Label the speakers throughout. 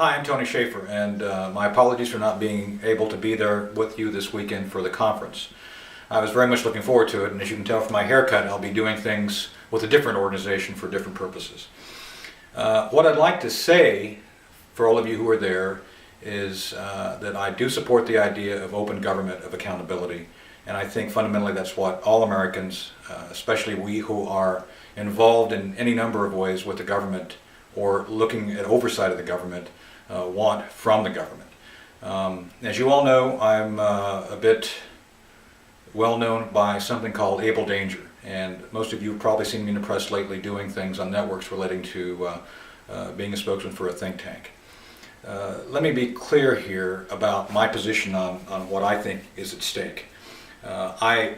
Speaker 1: Hi, I'm Tony Shaffer, and my apologies for not being able to be there with you this weekend for the conference. I was very much looking forward to it, and as you can tell from my haircut, I'll be doing things with a different organization for different purposes. What I'd like to say for all of you who are there is that I do support the idea of open government, of accountability, and I think fundamentally that's what all Americans, especially we who are involved in any number of ways with the government or looking at oversight of the government, want from the government. As you all know, I'm a bit well known by something called Able Danger, and most of you have probably seen me in the press lately doing things on networks relating to being a spokesman for a think tank. Let me be clear here about my position on what I think is at stake. I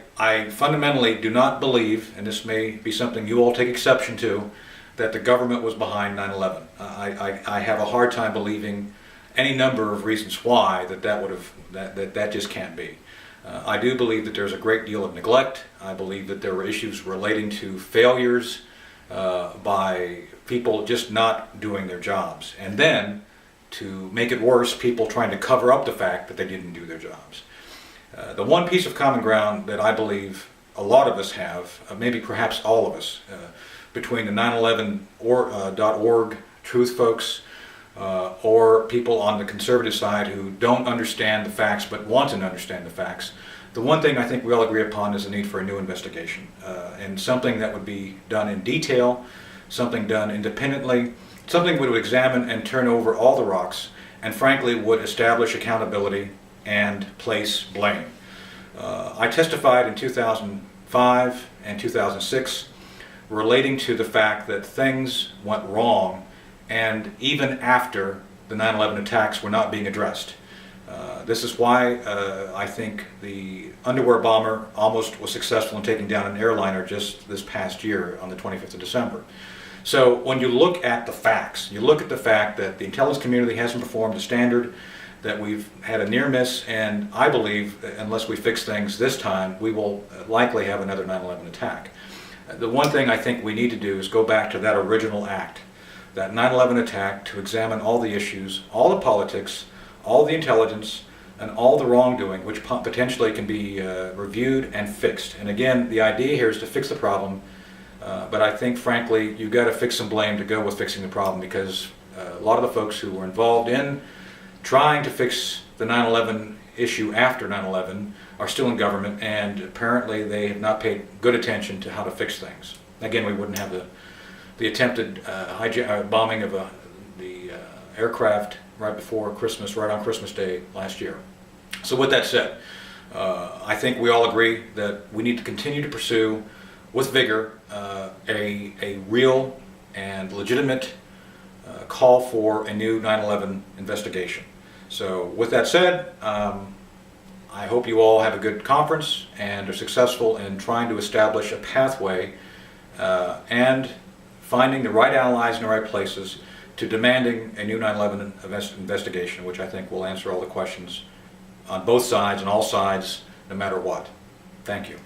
Speaker 1: fundamentally do not believe, and this may be something you all take exception to, that the government was behind 9/11. I have a hard time believing any number of reasons why that just can't be. I do believe that there's a great deal of neglect. I believe that there were issues relating to failures by people just not doing their jobs, and then to make it worse, people trying to cover up the fact that they didn't do their jobs. The one piece of common ground that I believe a lot of us have, maybe perhaps all of us, between the 9/11.org truth folks or people on the conservative side who don't understand the facts but want to understand the facts, the one thing I think we all agree upon is the need for a new investigation, and something that would be done in detail, something done independently, something that would examine and turn over all the rocks, and frankly would establish accountability and place blame. I testified in 2005 and 2006 relating to the fact that things went wrong, and even after the 9/11 attacks were not being addressed. This is why I think the underwear bomber almost was successful in taking down an airliner just this past year on the 25th of December. So when you look at the facts, you look at the fact that the intelligence community hasn't performed to standard, that we've had a near miss, and I believe that unless we fix things this time, we will likely have another 9/11 attack. The one thing I think we need to do is go back to that original act, that 9/11 attack, to examine all the issues, all the politics, all the intelligence, and all the wrongdoing, which potentially can be reviewed and fixed. And again, the idea here is to fix the problem, but I think frankly you've got to fix some blame to go with fixing the problem, because a lot of the folks who were involved in trying to fix the 9/11 issue after 9/11 are still in government, and apparently they have not paid good attention to how to fix things. Again, we wouldn't have the attempted bombing of the aircraft right before Christmas, right on Christmas Day last year. So with that said, I think we all agree that we need to continue to pursue with vigor a real and legitimate call for a new 9/11 investigation. So with that said, I hope you all have a good conference and are successful in trying to establish a pathway and finding the right allies in the right places to demanding a new 9/11 investigation, which I think will answer all the questions on both sides and all sides, no matter what. Thank you.